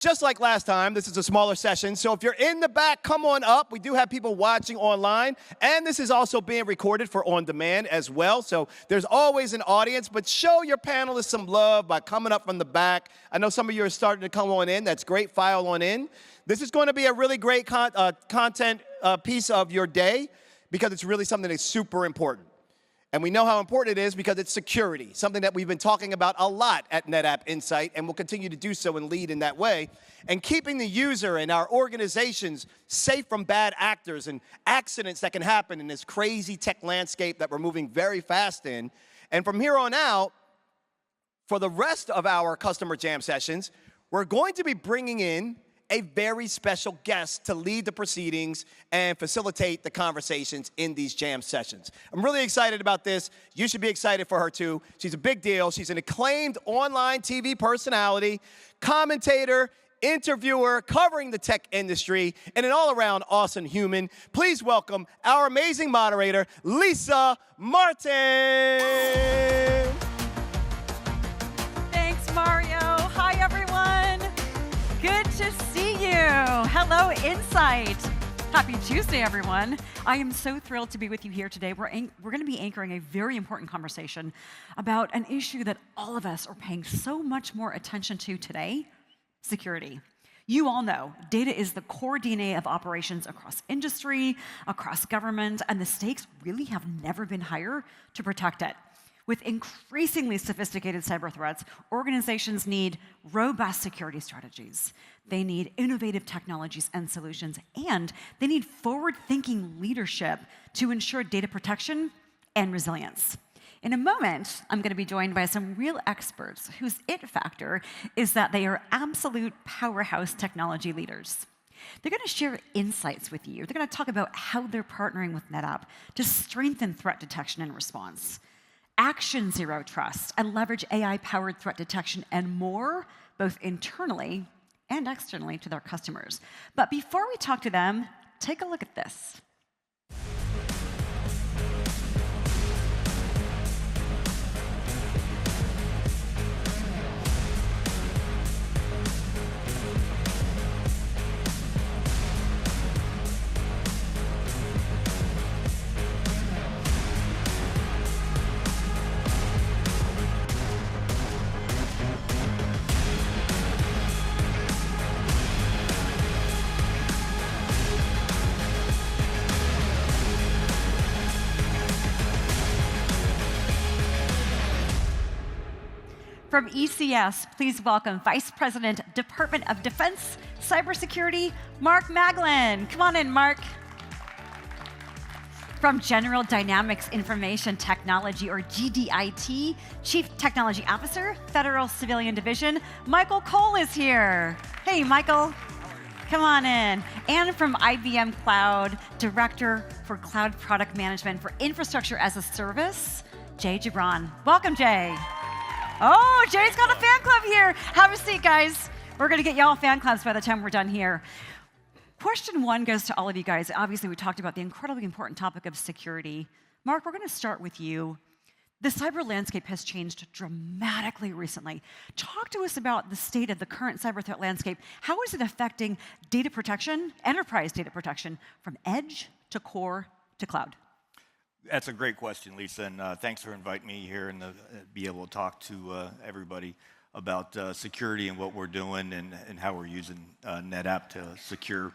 Just like last time, this is a smaller session, so if you're in the back, come on up. We do have people watching online, and this is also being recorded for on demand as well, so there's always an audience, but show your panelists some love by coming up from the back. I know some of you are starting to come on in. That's great. File on in. This is going to be a really great content piece of your day because it's really something that's super important. And we know how important it is because it's security, something that we've been talking about a lot at NetApp Insight, and we'll continue to do so and lead in that way. And keeping the user and our organizations safe from bad actors and accidents that can happen in this crazy tech landscape that we're moving very fast in. And from here on out, for the rest of our customer jam sessions, we're going to be bringing in a very special guest to lead the proceedings and facilitate the conversations in these jam sessions. I'm really excited about this. You should be excited for her too. She's a big deal. She's an acclaimed online TV personality, commentator, interviewer, covering the tech industry, and an all-around awesome human. Please welcome our amazing moderator, Lisa Martin. Thanks, Mario. Hi, everyone. Good to see you. Hello, Insight. Happy Tuesday, everyone. I am so thrilled to be with you here today. We're going to be anchoring a very important conversation about an issue that all of us are paying so much more attention to today, security. You all know data is the core DNA of operations across industry, across government, and the stakes really have never been higher to protect it. With increasingly sophisticated cyber threats, organizations need robust security strategies. They need innovative technologies and solutions, and they need forward-thinking leadership to ensure data protection and resilience. In a moment, I'm going to be joined by some real experts whose it factor is that they are absolute powerhouse technology leaders. They're going to share insights with you. They're going to talk about how they're partnering with NetApp to strengthen threat detection and response, action zero trust, and leverage AI-powered threat detection and more, both internally and externally to their customers. But before we talk to them, take a look at this. From ECS, please welcome Vice President, Department of Defense, Cybersecurity, Mark Maglin. Come on in, Mark. From General Dynamics Information Technology, or GDIT, Chief Technology Officer, Federal Civilian Division, Michael Cole is here. Hey, Michael. Come on in. And from IBM Cloud, Director for Cloud Product Management for Infrastructure as a Service, Jay Gibran. Welcome, Jay. Oh, Jay's got a fan club here. Have a seat, guys. We're going to get y'all fan clubs by the time we're done here. Question one goes to all of you guys. Obviously, we talked about the incredibly important topic of security. Mark, we're going to start with you. The cyber landscape has changed dramatically recently. Talk to us about the state of the current cyber threat landscape. How is it affecting data protection, enterprise data protection, from edge to core to cloud? That's a great question, Lisa, and thanks for inviting me here and be able to talk to everybody about security and what we're doing and how we're using NetApp to secure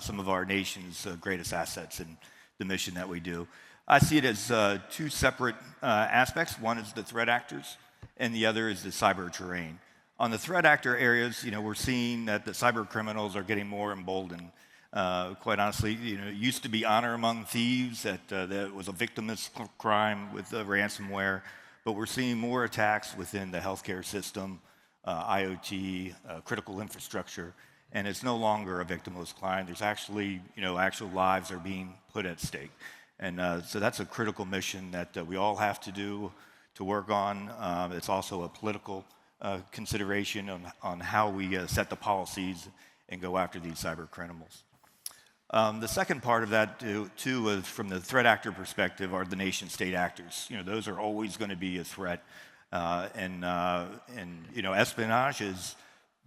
some of our nation's greatest assets and the mission that we do. I see it as two separate aspects. One is the threat actors, and the other is the cyber terrain. On the threat actor areas, we're seeing that the cyber criminals are getting more emboldened. Quite honestly, it used to be honor among thieves, that was a victimless crime with ransomware, but we're seeing more attacks within the healthcare system, IoT, critical infrastructure, and it's no longer a victimless crime. There's actually, actual lives are being put at stake. And so that's a critical mission that we all have to do to work on. It's also a political consideration on how we set the policies and go after these cyber criminals. The second part of that, too, is from the threat actor perspective, are the nation-state actors. Those are always going to be a threat. And espionage is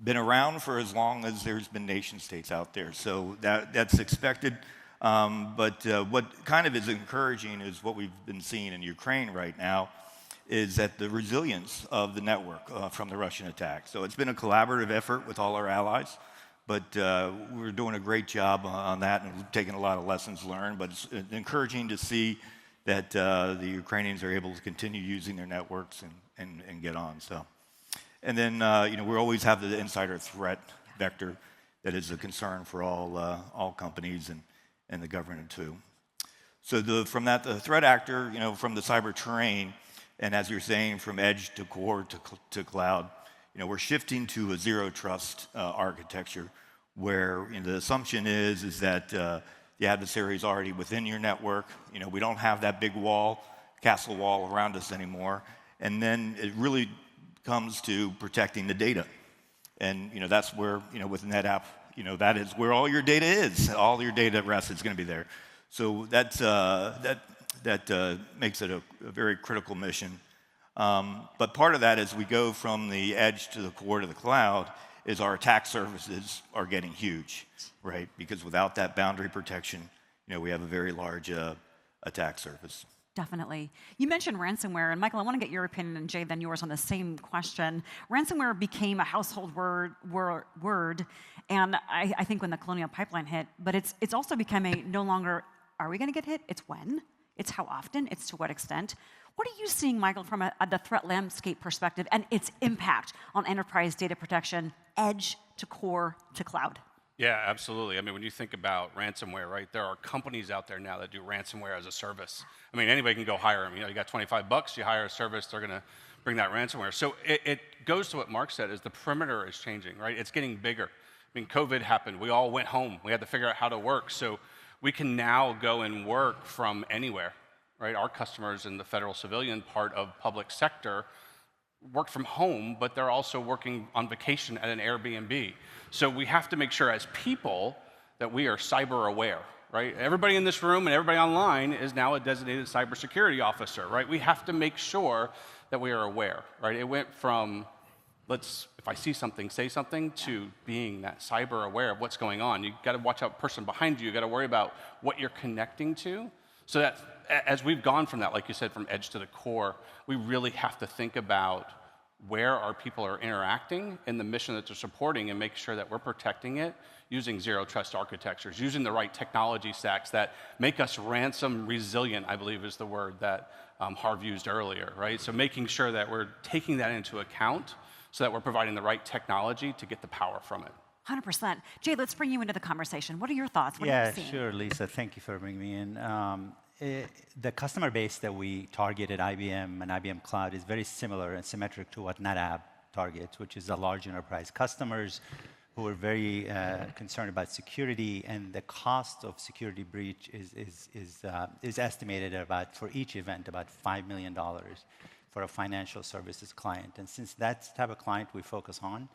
been around for as long as there's been nation states out there. So that's expected. But what kind of is encouraging is what we've been seeing in Ukraine right now is that the resilience of the network from the Russian attack. So it's been a collaborative effort with all our allies, but we're doing a great job on that and taking a lot of lessons learned. But it's encouraging to see that the Ukrainians are able to continue using their networks and get on. So, and then we always have the insider threat vector that is a concern for all companies and the government too. So from that, the threat actor, from the cyber terrain, and as you're saying, from edge to core to cloud, we're shifting to a zero trust architecture where the assumption is that the adversary is already within your network. We don't have that big castle wall around us anymore. And then it really comes to protecting the data. And that's where, with NetApp, that is where all your data is. All your data at rest is going to be there. So that makes it a very critical mission. But part of that, as we go from the edge to the core to the cloud, is our attack surfaces are getting huge, right? Because without that boundary protection, we have a very large attack surface. Definitely. You mentioned ransomware, and Michael, I want to get your opinion, and Jay, then yours on the same question. Ransomware became a household word, and I think when the Colonial Pipeline hit, but it's also becoming no longer, are we going to get hit? It's when. It's how often, it's to what extent. What are you seeing, Michael, from the threat landscape perspective and its impact on enterprise data protection, edge to core to cloud? Yeah, absolutely. I mean, when you think about ransomware, right, there are companies out there now that do ransomware as a service. I mean, anybody can go hire them. You got $25, you hire a service, they're going to bring that ransomware. So it goes to what Mark said, is the perimeter is changing, right? It's getting bigger. I mean, COVID happened. We all went home. We had to figure out how to work. So we can now go and work from anywhere, right? Our customers in the federal civilian part of public sector work from home, but they're also working on vacation at an Airbnb. So we have to make sure as people that we are cyber aware, right? Everybody in this room and everybody online is now a designated cybersecurity officer, right? We have to make sure that we are aware, right? It went from, if I see something, say something, to being that cyber aware of what's going on. You got to watch out the person behind you. You got to worry about what you're connecting to. So that as we've gone from that, like you said, from edge to the core, we really have to think about where our people are interacting and the mission that they're supporting and make sure that we're protecting it using zero trust architectures, using the right technology stacks that make us ransom resilient, I believe is the word that Harv used earlier, right? So making sure that we're taking that into account so that we're providing the right technology to get the power from it. 100%. Jay, let's bring you into the conversation. What are your thoughts? What are you seeing? Sure, Lisa. Thank you for bringing me in. The customer base that we target at IBM and IBM Cloud is very similar and symmetric to what NetApp targets, which is the large enterprise customers who are very concerned about security, and the cost of security breach is estimated at about, for each event, about $5 million for a financial services client. And since that's the type of client we focus on,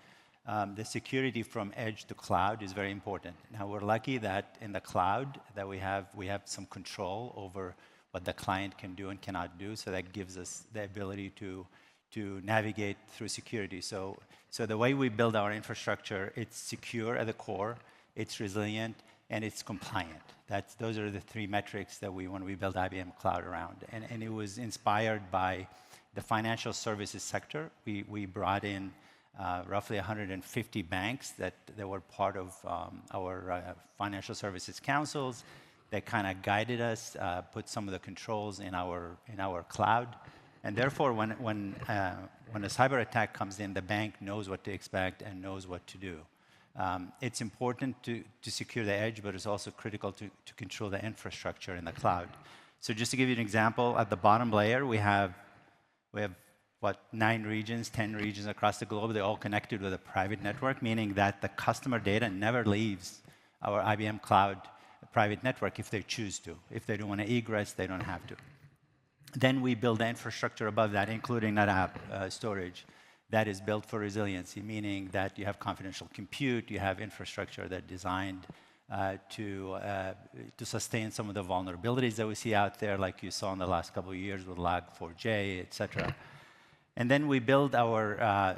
the security from edge to cloud is very important. Now, we're lucky that in the cloud that we have some control over what the client can do and cannot do, so that gives us the ability to navigate through security. So the way we build our infrastructure, it's secure at the core, it's resilient, and it's compliant. Those are the three metrics that when we build IBM Cloud around. And it was inspired by the financial services sector. We brought in roughly 150 banks that were part of our financial services councils that kind of guided us, put some of the controls in our cloud. And therefore, when a cyber attack comes in, the bank knows what to expect and knows what to do. It's important to secure the edge, but it's also critical to control the infrastructure in the cloud. So just to give you an example, at the bottom layer, we have 9 regions, 10 regions across the globe. They're all connected with a private network, meaning that the customer data never leaves our IBM Cloud private network if they choose to. If they don't want to egress, they don't have to. Then we build the infrastructure above that, including NetApp storage, that is built for resiliency, meaning that you have confidential compute, you have infrastructure that's designed to sustain some of the vulnerabilities that we see out there, like you saw in the last couple of years with Log4j, et cetera. And then we build our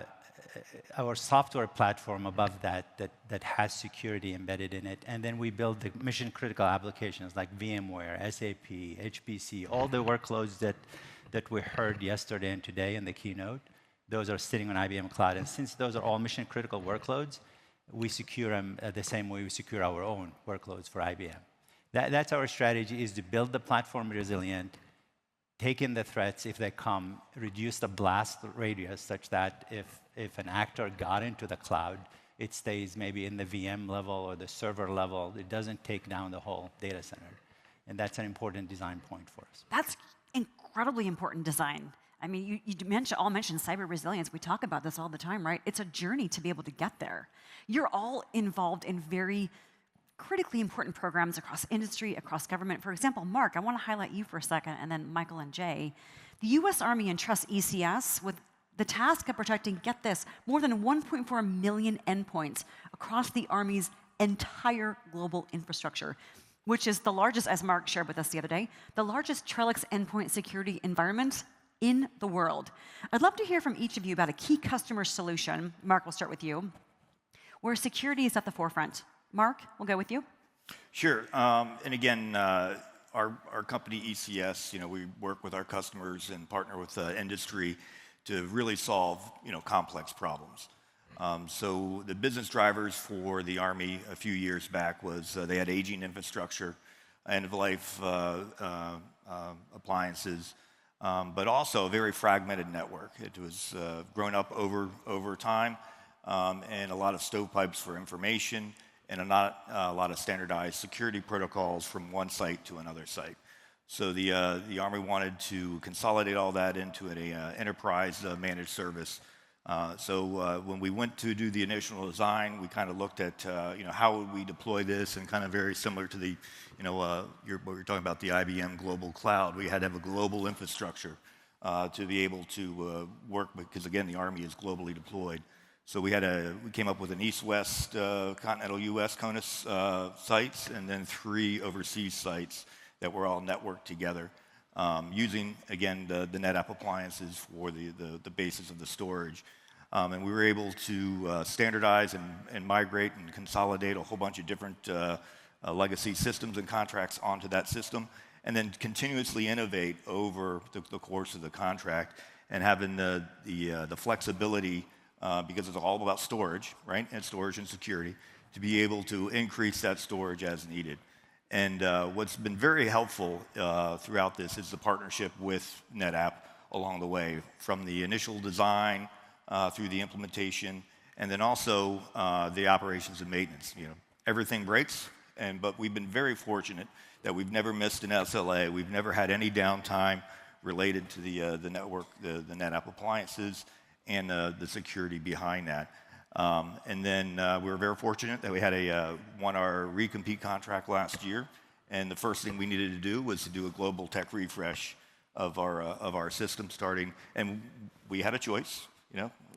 our software platform above that has security embedded in it. And then we build the mission-critical applications like VMware, SAP, HPC, all the workloads that we heard yesterday and today in the keynote. Those are sitting on IBM Cloud. And since those are all mission-critical workloads, we secure them the same way we secure our own workloads for IBM. That's our strategy, is to build the platform resilient, take in the threats if they come, reduce the blast radius such that if an actor got into the cloud, it stays maybe in the VM level or the server level. It doesn't take down the whole data center. And that's an important design point for us. That's incredibly important design. I mean, you all mentioned cyber resilience. We talk about this all the time, right? It's a journey to be able to get there. You're all involved in very critically important programs across industry, across government. For example, Mark, I want to highlight you for a second, and then Michael and Jay. The U.S. Army entrusts ECS with the task of protecting, get this, more than 1.4 million endpoints across the Army's entire global infrastructure, which is the largest, as Mark shared with us the other day, the largest Trellix endpoint security environment in the world. I'd love to hear from each of you about a key customer solution. Mark, we'll start with you, where security is at the forefront. Mark, we'll go with you. Sure. And again, our company ECS, we work with our customers and partner with industry to really solve complex problems. So the business drivers for the Army a few years back was they had aging infrastructure, end-of-life appliances, but also a very fragmented network. It was grown up over time, and a lot of stovepipes for information, and not a lot of standardized security protocols from one site to another site. So the Army wanted to consolidate all that into an enterprise managed service. So when we went to do the initial design, we kind of looked at how would we deploy this, and kind of very similar to the what you're talking about, the IBM global cloud. We had to have a global infrastructure to be able to work, because again, the Army is globally deployed. So we came up with an east-west continental U.S. CONUS sites, and then 3 overseas sites that were all networked together, using, again, the NetApp appliances for the basis of the storage. And we were able to standardize and migrate and consolidate a whole bunch of different legacy systems and contracts onto that system, and then continuously innovate over the course of the contract, and having the flexibility, because it's all about storage, right? And storage and security, to be able to increase that storage as needed. And what's been very helpful throughout this is the partnership with NetApp along the way, from the initial design through the implementation, and then also the operations and maintenance. Everything breaks, but we've been very fortunate that we've never missed an SLA. We've never had any downtime related to the network, the NetApp appliances, and the security behind that. And then we were very fortunate that we had won our recompete contract last year, and the first thing we needed to do was to do a global tech refresh of our system starting, and we had a choice.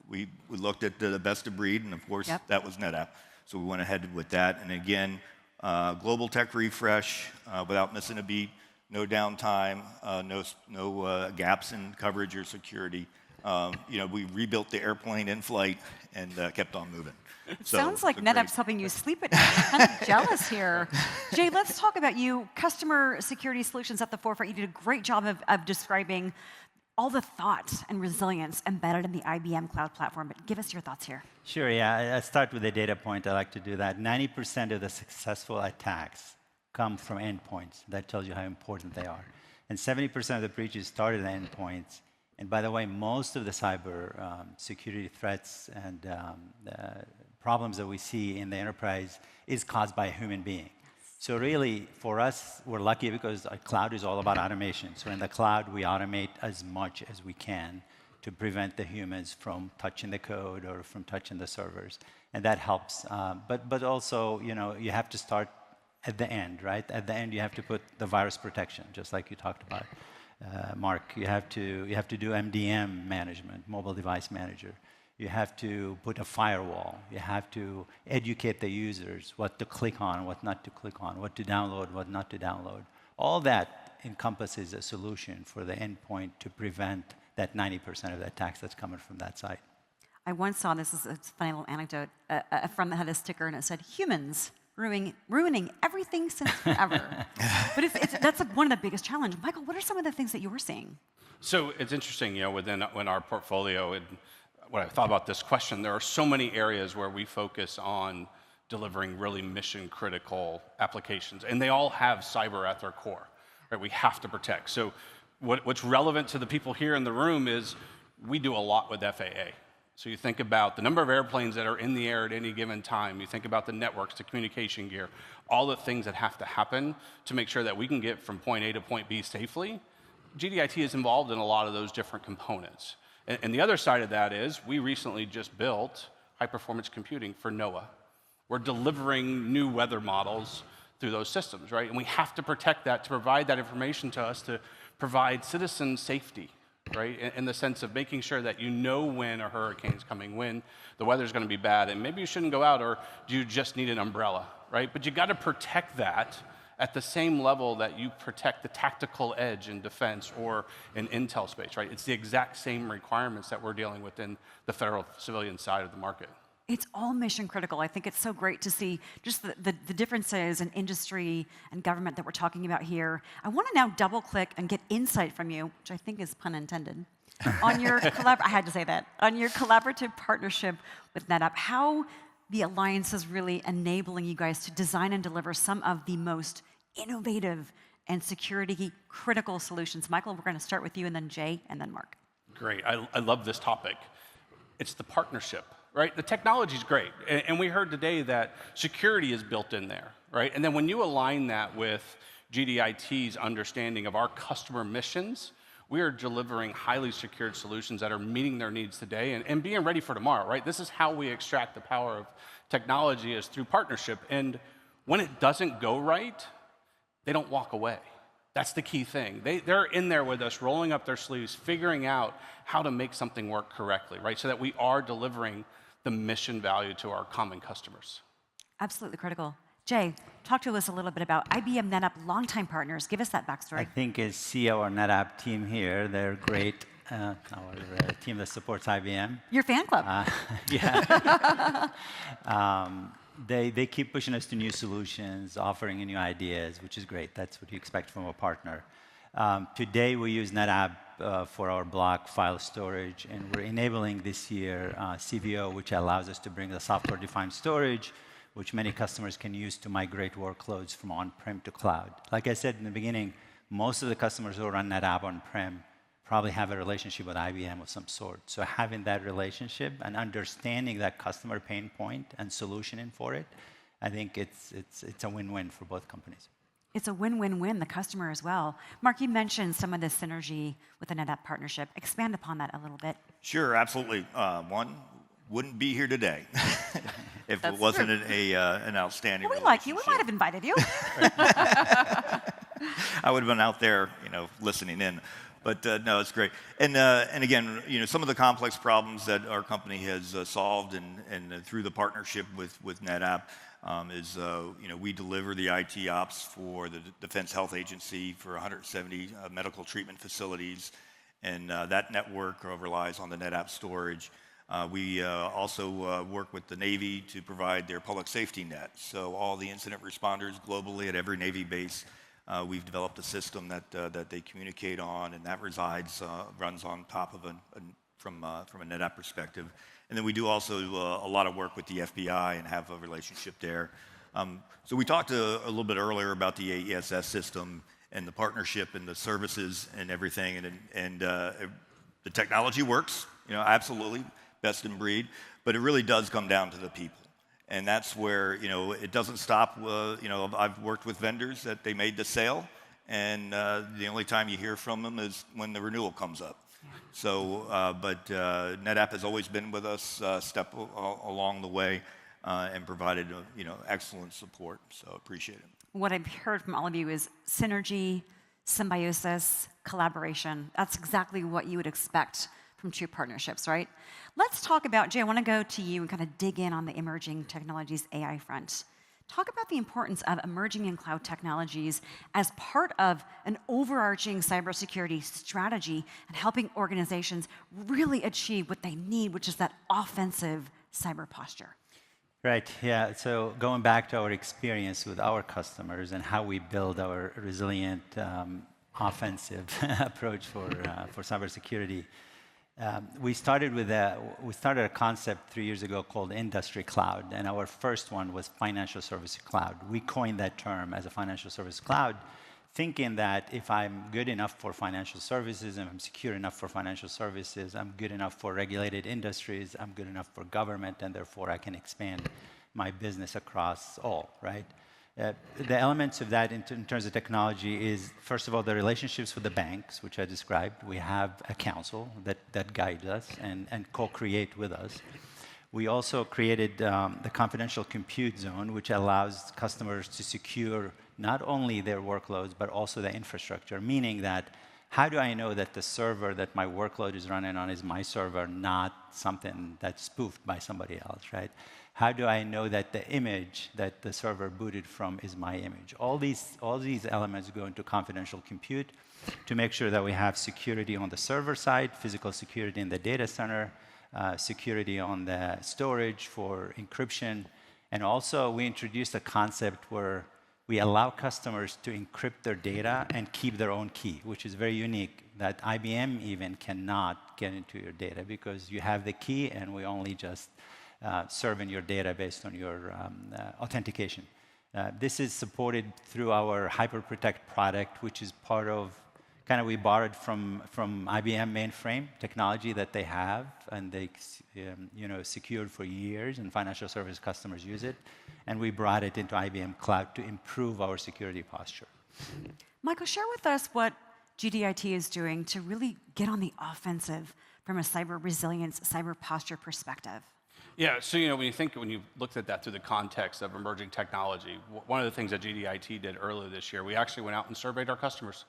We looked at the best of breed, and of course that was NetApp. So we went ahead with that, and again, global tech refresh without missing a beat, no downtime, no gaps in coverage or security. We rebuilt the airplane in flight and kept on moving. Sounds like NetApp's helping you sleep at night. I'm kind of jealous here. Jay, let's talk about you. Customer security solutions at the forefront. You did a great job of describing all the thought and resilience embedded in the IBM cloud platform, but give us your thoughts here. Sure, yeah. I start with a data point. I like to do that. 90% of the successful attacks come from endpoints. That tells you how important they are. And 70% of the breaches started at endpoints. And by the way, most of the cyber security threats and problems that we see in the enterprise is caused by a human being. So really, for us, we're lucky because our cloud is all about automation. So in the cloud, we automate as much as we can to prevent the humans from touching the code or from touching the servers. And that helps. But also, you have to start at the end, right? At the end, you have to put the virus protection, just like you talked about. Mark, you have to do MDM management, mobile device manager. You have to put a firewall. You have to educate the users what to click on, what not to click on, what to download, what not to download. All that encompasses a solution for the endpoint to prevent that 90% of the attacks that's coming from that side. I once saw, this is a funny little anecdote, a friend that had a sticker and it said, humans ruining everything since forever. But that's one of the biggest challenges. Michael, what are some of the things that you're seeing? So it's interesting, within our portfolio, and when I thought about this question, there are so many areas where we focus on delivering really mission-critical applications, and they all have cyber at their core, right? We have to protect. So what's relevant to the people here in the room is we do a lot with FAA. So you think about the number of airplanes that are in the air at any given time. You think about the networks, the communication gear, all the things that have to happen to make sure that we can get from point A to point B safely. GDIT is involved in a lot of those different components. And the other side of that is we recently just built high-performance computing for NOAA. We're delivering new weather models through those systems, right? And we have to protect that, to provide that information to us, to provide citizen safety, right? In the sense of making sure that you know when a hurricane's coming, when the weather's going to be bad, and maybe you shouldn't go out, or do you just need an umbrella, right? But you got to protect that at the same level that you protect the tactical edge in defense or in intel space, right? It's the exact same requirements that we're dealing with in the federal civilian side of the market. It's all mission critical. I think it's so great to see just the differences in industry and government that we're talking about here. I want to now double click and get insight from you, which I think is pun intended, on your I had to say that, on your collaborative partnership with NetApp, how the alliance is really enabling you guys to design and deliver some of the most innovative and security critical solutions. Michael, we're going to start with you, and then Jay, and then Mark. Great. I love this topic. It's the partnership, right? The technology is great. And we heard today that security is built in there, right? And then when you align that with GDIT's understanding of our customer missions, we are delivering highly secured solutions that are meeting their needs today and being ready for tomorrow, right? This is how we extract the power of technology, is through partnership. And when it doesn't go right, they don't walk away. That's the key thing. They're in there with us, rolling up their sleeves, figuring out how to make something work correctly, right? So that we are delivering the mission value to our common customers. Absolutely critical. Jay, talk to us a little bit about IBM NetApp longtime partners. Give us that backstory. I think as CEO our NetApp team here, they're great. Our team that supports IBM. Your fan club. Yeah. They keep pushing us to new solutions, offering new ideas, which is great. That's what you expect from a partner. Today, we use NetApp for our block file storage, and we're enabling this year CVO, which allows us to bring the software-defined storage, which many customers can use to migrate workloads from on-prem to cloud. Like I said in the beginning, most of the customers who run NetApp on-prem probably have a relationship with IBM of some sort. So having that relationship and understanding that customer pain point and solutioning for it, I think it's a win-win for both companies. It's a win-win-win, the customer as well. Mark, you mentioned some of the synergy with the NetApp partnership. Expand upon that a little bit. Sure, absolutely. One, wouldn't be here today if it wasn't an outstanding well, we like you. We might have invited you. I would have been out there, listening in. But no, it's great. And again, some of the complex problems that our company has solved and through the partnership with NetApp is, we deliver the IT ops for the Defense Health Agency for 170 medical treatment facilities, and that network relies on the NetApp storage. We also work with the Navy to provide their public safety net. So all the incident responders globally at every Navy base, we've developed a system that they communicate on, and that runs on top of from a NetApp perspective. And then we do also a lot of work with the FBI and have a relationship there. So we talked a little bit earlier about the AESS system and the partnership and the services and everything, and the technology works, absolutely, best in breed, but it really does come down to the people. And that's where, it doesn't stop. I've worked with vendors that they made the sale, and the only time you hear from them is when the renewal comes up. Yeah. So, but NetApp has always been with us, along the way, and provided, excellent support. So appreciate it. What I've heard from all of you is synergy, symbiosis, collaboration. That's exactly what you would expect from true partnerships, right? Let's talk about, Jay, I want to go to you and kind of dig in on the emerging technologies AI front. Talk about the importance of emerging and cloud technologies as part of an overarching cybersecurity strategy and helping organizations really achieve what they need, which is that offensive cyber posture. Right, yeah. So going back to our experience with our customers and how we build our resilient offensive approach for cybersecurity, we started a concept 3 years ago called industry cloud, and our first one was financial service cloud. We coined that term as a financial service cloud, thinking that if I'm good enough for financial services and I'm secure enough for financial services, I'm good enough for regulated industries, I'm good enough for government, and therefore I can expand my business across all, right? The elements of that in terms of technology is, first of all, the relationships with the banks, which I described. We have a council that guides us and co-create with us. We also created the confidential compute zone, which allows customers to secure not only their workloads, but also the infrastructure, meaning that how do I know that the server that my workload is running on is my server, not something that's spoofed by somebody else, right? How do I know that the image that the server booted from is my image? All these elements go into confidential compute to make sure that we have security on the server side, physical security in the data center, security on the storage for encryption. And also, we introduced a concept where we allow customers to encrypt their data and keep their own key, which is very unique, that IBM even cannot get into your data because you have the key and we only just serving your data based on your authentication. This is supported through our HyperProtect product, which is part of, we borrowed from IBM mainframe technology that they have, and they secured for years, and financial service customers use it. And we brought it into IBM Cloud to improve our security posture. Michael, share with us what GDIT is doing to really get on the offensive from a cyber resilience, cyber posture perspective. Yeah, so when you looked at that through the context of emerging technology, one of the things that GDIT did earlier this year, we actually went out and surveyed our customers.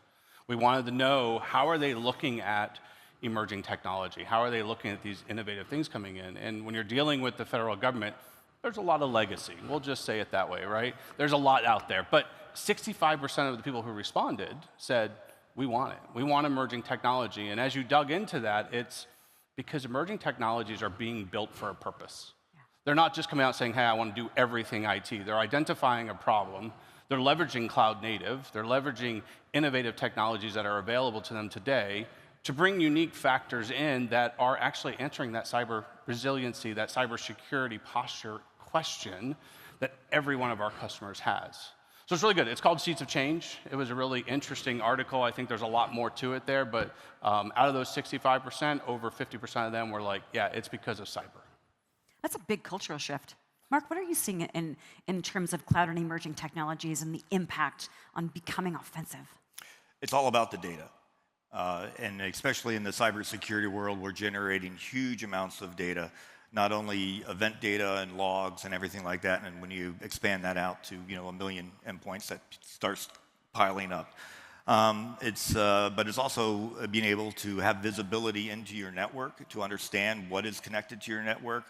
We wanted to know, how are they looking at emerging technology? How are they looking at these innovative things coming in? And when you're dealing with the federal government, there's a lot of legacy. We'll just say it that way, right? There's a lot out there. But 65% of the people who responded said, we want it. We want emerging technology. And as you dug into that, it's because emerging technologies are being built for a purpose. Yeah. They're not just coming out saying, hey, I want to do everything IT. They're identifying a problem. They're leveraging cloud native. They're leveraging innovative technologies that are available to them today to bring unique factors in that are actually answering that cyber resiliency, that cyber security posture question that every one of our customers has. So it's really good. It's called Seeds of Change. It was a really interesting article. I think there's a lot more to it there, but out of those 65%, over 50% of them were like, yeah, it's because of cyber. That's a big cultural shift. Mark, what are you seeing in terms of cloud and emerging technologies and the impact on becoming offensive? It's all about the data. And especially in the cybersecurity world, we're generating huge amounts of data, not only event data and logs and everything like that, and when you expand that out to 1 million endpoints, that starts piling up. But it's also being able to have visibility into your network, to understand what is connected to your network,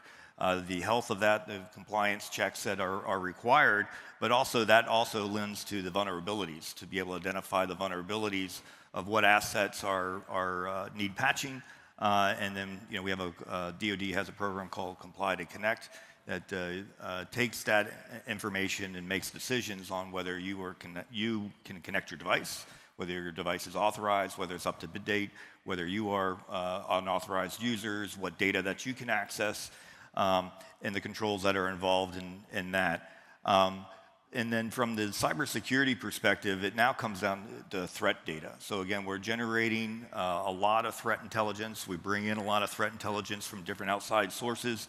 the health of that, the compliance checks that are required, but also that also lends to the vulnerabilities, to be able to identify the vulnerabilities of what assets need patching. And then we have DoD has a program called Comply to Connect that takes that information and makes decisions on whether you can connect your device, whether your device is authorized, whether it's up to date, whether you are unauthorized users, what data that you can access, and the controls that are involved in that. And then from the cybersecurity perspective, it now comes down to threat data. So again, we're generating a lot of threat intelligence. We bring in a lot of threat intelligence from different outside sources.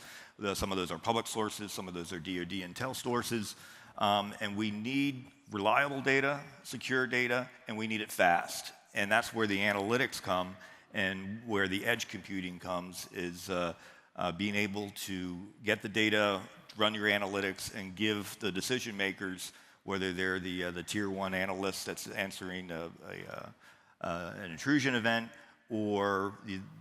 Some of those are public sources, some of those are DoD intel sources. And we need reliable data, secure data, and we need it fast. And that's where the analytics come, and where the edge computing comes is being able to get the data, run your analytics, and give the decision makers, whether they're the tier 1 analyst that's answering an intrusion event, or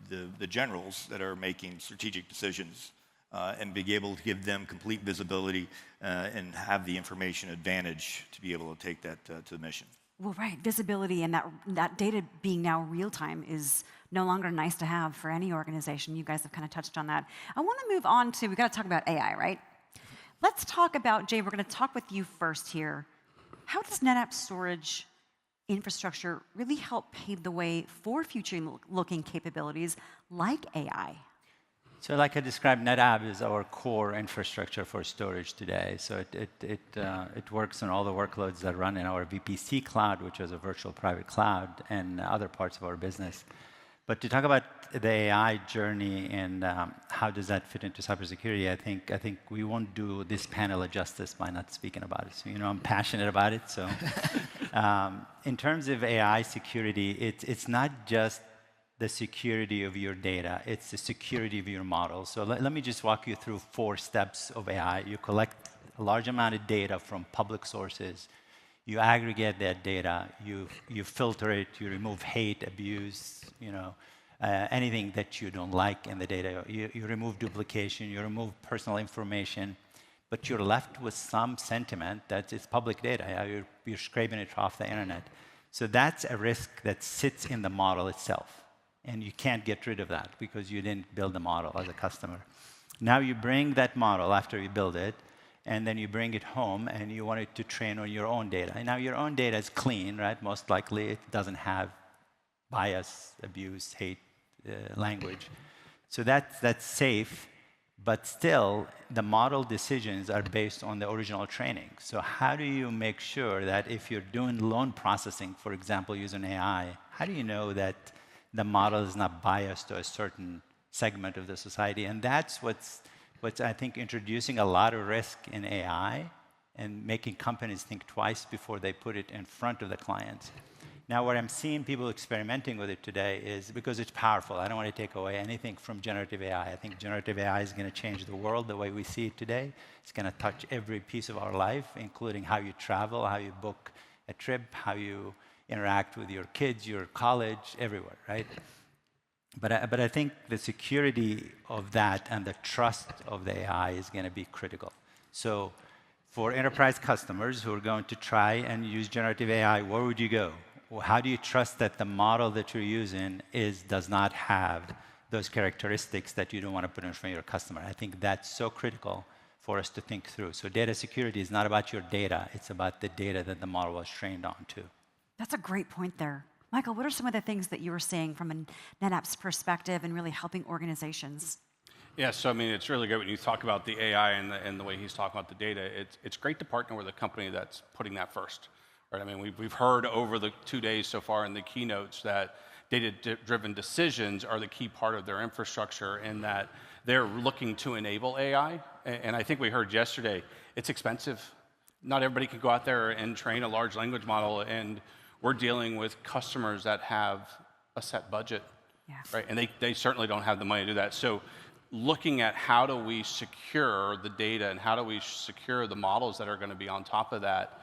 the generals that are making strategic decisions, and be able to give them complete visibility and have the information advantage to be able to take that to the mission. Well, right, visibility and that data being now real time is no longer nice to have for any organization. You guys have kind of touched on that. I want to move on to, we got to talk about AI, right? Let's talk about, Jay, we're going to talk with you first here. How does NetApp storage infrastructure really help pave the way for future-looking capabilities like AI? So like I described, NetApp is our core infrastructure for storage today. So it works on all the workloads that run in our VPC cloud, which is a virtual private cloud, and other parts of our business. But to talk about the AI journey and how does that fit into cybersecurity, I think we won't do this panel a justice by not speaking about it. So I'm passionate about it. So in terms of AI security, it's not just the security of your data, it's the security of your model. So let me just walk you through 4 steps of AI. You collect a large amount of data from public sources. You aggregate that data, you filter it, you remove hate, abuse, anything that you don't like in the data. You remove duplication, you remove personal information, but you're left with some sentiment that is public data. You're scraping it off the internet. So that's a risk that sits in the model itself. And you can't get rid of that because you didn't build the model as a customer. Now you bring that model after you build it, and then you bring it home and you want it to train on your own data. And now your own data is clean, right? Most likely it doesn't have bias, abuse, hate, language. So that's safe, but still the model decisions are based on the original training. So how do you make sure that if you're doing loan processing, for example, using AI, how do you know that the model is not biased to a certain segment of the society? And that's what's I think introducing a lot of risk in AI and making companies think twice before they put it in front of the clients. Now, what I'm seeing people experimenting with it today is because it's powerful. I don't want to take away anything from generative AI. I think generative AI is going to change the world the way we see it today. It's going to touch every piece of our life, including how you travel, how you book a trip, how you interact with your kids, your college, everywhere, right? But I think the security of that and the trust of the AI is going to be critical. So for enterprise customers who are going to try and use generative AI, where would you go? Well, how do you trust that the model that you're using does not have those characteristics that you don't want to put in front of your customer? I think that's so critical for us to think through. So data security is not about your data. It's about the data that the model was trained on too. That's a great point there. Michael, what are some of the things that you were saying from a NetApp's perspective and really helping organizations? Yeah, so I mean, it's really good when you talk about the AI and the way he's talking about the data. It's great to partner with a company that's putting that first, right? I mean, we've heard over the 2 days so far in the keynotes that data-driven decisions are the key part of their infrastructure and that they're looking to enable AI. And I think we heard yesterday, it's expensive. Not everybody can go out there and train a large language model, and we're dealing with customers that have a set budget, right? And they certainly don't have the money to do that. So looking at how do we secure the data and how do we secure the models that are going to be on top of that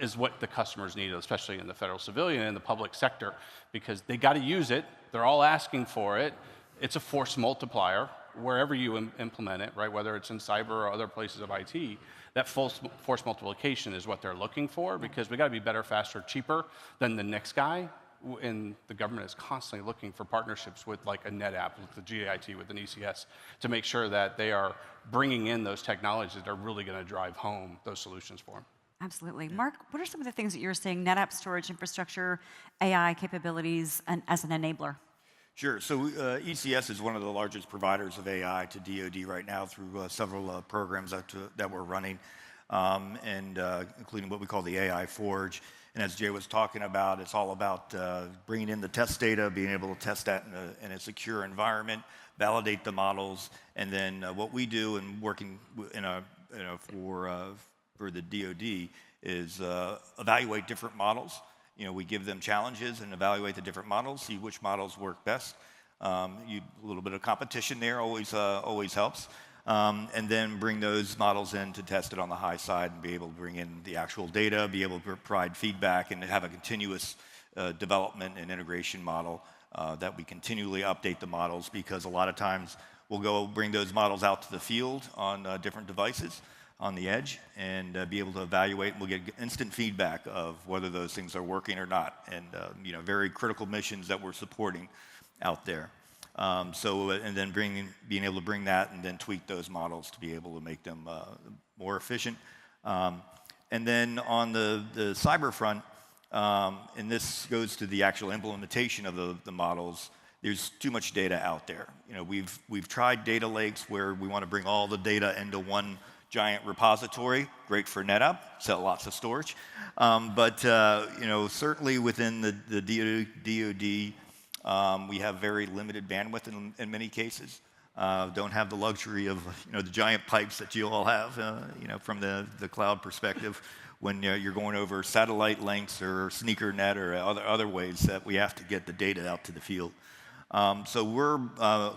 is what the customers need, especially in the federal civilian and the public sector, because they got to use it. They're all asking for it. It's a force multiplier wherever you implement it, right? Whether it's in cyber or other places of IT, that force multiplication is what they're looking for, because we got to be better, faster, cheaper than the next guy. And the government is constantly looking for partnerships with like a NetApp, with the GIT, with an ECS, to make sure that they are bringing in those technologies that are really going to drive home those solutions for them. Absolutely. Mark, what are some of the things that you're saying NetApp storage infrastructure, AI capabilities, and as an enabler? Sure. So ECS is one of the largest providers of AI to DoD right now through several programs that we're running, and including what we call the AI Forge. And as Jay was talking about, it's all about bringing in the test data, being able to test that in a secure environment, validate the models, and then what we do and working for the DoD is evaluate different models. We give them challenges and evaluate the different models, see which models work best. A little bit of competition there always helps. And then bring those models in to test it on the high side and be able to bring in the actual data, be able to provide feedback, and have a continuous development and integration model that we continually update the models, because a lot of times we'll go bring those models out to the field on different devices on the edge and be able to evaluate, and we'll get instant feedback of whether those things are working or not, and very critical missions that we're supporting out there. And then being able to bring that and then tweak those models to be able to make them more efficient. And then on the cyber front, and this goes to the actual implementation of the models, there's too much data out there. We've tried data lakes where we want to bring all the data into one giant repository. Great for NetApp, sell lots of storage. But certainly within the DoD, we have very limited bandwidth in many cases. Don't have the luxury of the giant pipes that you all have, from the cloud perspective, when you're going over satellite links or sneaker net or other ways that we have to get the data out to the field. So we're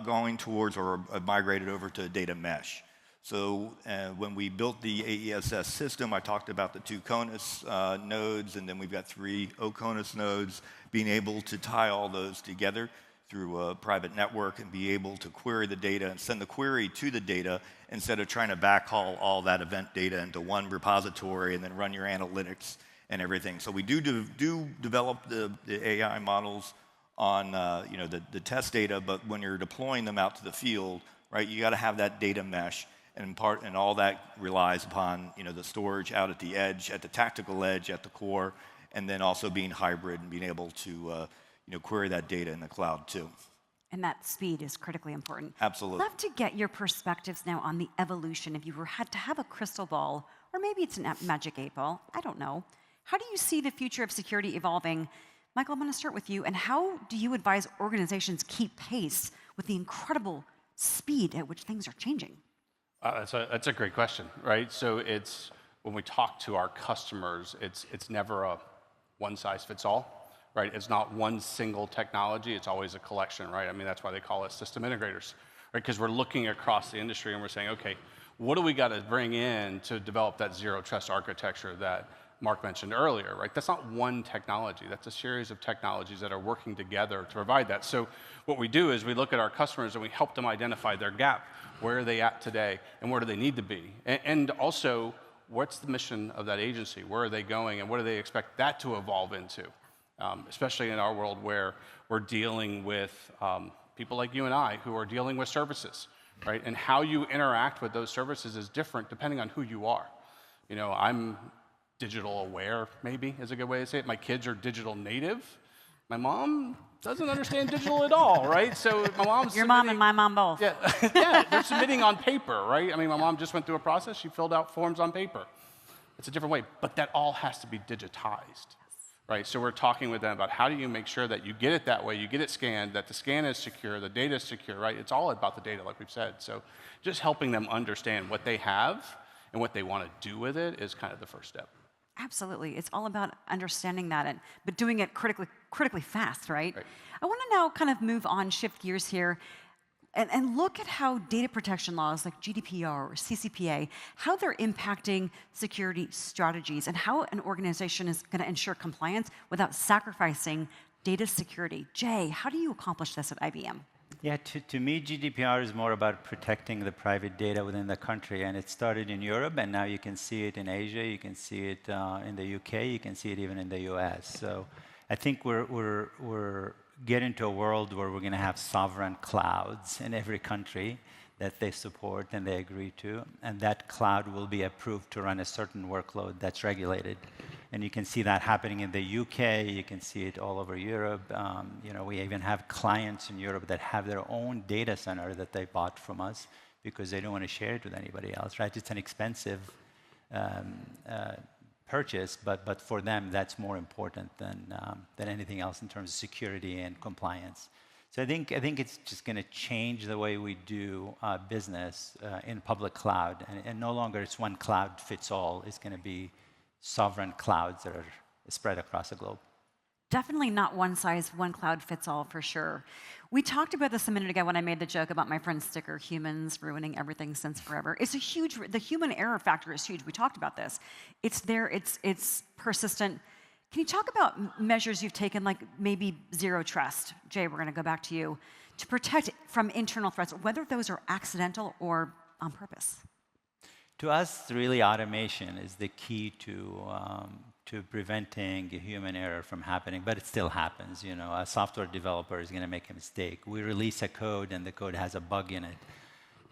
going towards or migrated over to data mesh. So when we built the AESS system, I talked about the 2 CONUS nodes, and then we've got 3 OCONUS nodes, being able to tie all those together through a private network and be able to query the data and send the query to the data instead of trying to backhaul all that event data into one repository and then run your analytics and everything. So we do develop the AI models on the test data, but when you're deploying them out to the field, right, you got to have that data mesh, and all that relies upon the storage out at the edge, at the tactical edge, at the core, and then also being hybrid and being able to query that data in the cloud too. And that speed is critically important. Absolutely. Love to get your perspectives now on the evolution. If you had to have a crystal ball, or maybe it's a magic 8-ball, I don't know. How do you see the future of security evolving? Michael, I'm going to start with you. And how do you advise organizations keep pace with the incredible speed at which things are changing? That's a great question, right? So it's when we talk to our customers, it's never a one-size-fits-all. Right? It's not one single technology, it's always a collection, right? I mean, that's why they call us system integrators, right? Because we're looking across the industry and we're saying, okay, what do we got to bring in to develop that zero trust architecture that Mark mentioned earlier, right? That's not one technology, that's a series of technologies that are working together to provide that. So what we do is we look at our customers and we help them identify their gap. Where are they at today and where do they need to be? And also, what's the mission of that agency? Where are they going and what do they expect that to evolve into? Especially in our world where we're dealing with people like you and I who are dealing with services, right? And how you interact with those services is different depending on who you are. I'm digital aware, maybe is a good way to say it. My kids are digital native. My mom doesn't understand digital at all, right? So my mom's Your mom and my mom both. Yeah, yeah, they're submitting on paper, right? I mean, my mom just went through a process. She filled out forms on paper. It's a different way, but that all has to be digitized. Right, so we're talking with them about how do you make sure that you get it that way, you get it scanned, that the scan is secure, the data is secure, right? It's all about the data, like we've said. So just helping them understand what they have and what they want to do with it is kind of the first step. Absolutely. It's all about understanding that, but doing it critically fast, right? Right. I want to now kind of move on, shift gears here, and look at how data protection laws like GDPR or CCPA, how they're impacting security strategies and how an organization is going to ensure compliance without sacrificing data security. Jay, how do you accomplish this at IBM? Yeah, to me, GDPR is more about protecting the private data within the country, and it started in Europe, and now you can see it in Asia, you can see it in the UK, you can see it even in the US. So I think we're getting to a world where we're going to have sovereign clouds in every country that they support and they agree to, and that cloud will be approved to run a certain workload that's regulated. And you can see that happening in the UK, you can see it all over Europe. We even have clients in Europe that have their own data center that they bought from us because they don't want to share it with anybody else, right? It's an expensive purchase, but for them, that's more important than anything else in terms of security and compliance. So I think it's just going to change the way we do business in public cloud, and no longer it's one cloud fits all. It's going to be sovereign clouds that are spread across the globe. Definitely not one size, one cloud fits all for sure. We talked about this a minute ago when I made the joke about my friend's sticker, humans ruining everything since forever. It's the human error factor is huge. We talked about this. It's there, it's persistent. Can you talk about measures you've taken, like maybe zero trust? Jay, we're going to go back to you. to protect from internal threats, whether those are accidental or on purpose? To us, really, automation is the key to preventing human error from happening, but it still happens. You know, a software developer is going to make a mistake. We release a code, and the code has a bug in it.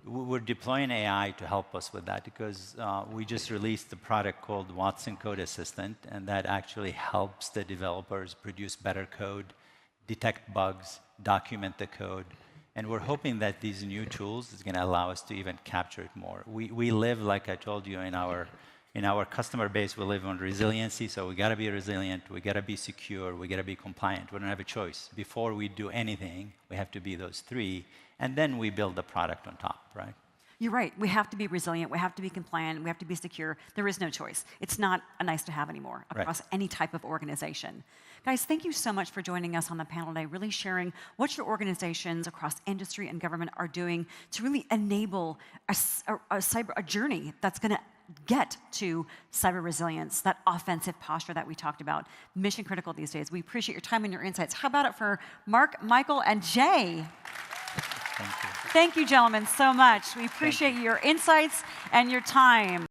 We're deploying AI to help us with that because we just released a product called Watson Code Assistant, and that actually helps the developers produce better code, detect bugs, document the code. And we're hoping that these new tools is going to allow us to even capture it more. We live, like I told you, in our customer base, we live on resiliency, so we got to be resilient, we got to be secure, we got to be compliant. We don't have a choice. Before we do anything, we have to be those three, and then we build the product on top, right? You're right. We have to be resilient. We have to be compliant. We have to be secure. There is no choice. It's not a nice to have anymore across any type of organization. Guys, thank you so much for joining us on the panel today, really sharing what your organizations across industry and government are doing to really enable a journey that's going to get to cyber resilience, that offensive posture that we talked about. Mission critical these days. We appreciate your time and your insights. How about it for Mark, Michael, and Jay? Thank you. Thank you, gentlemen, so much. We appreciate your insights and your time.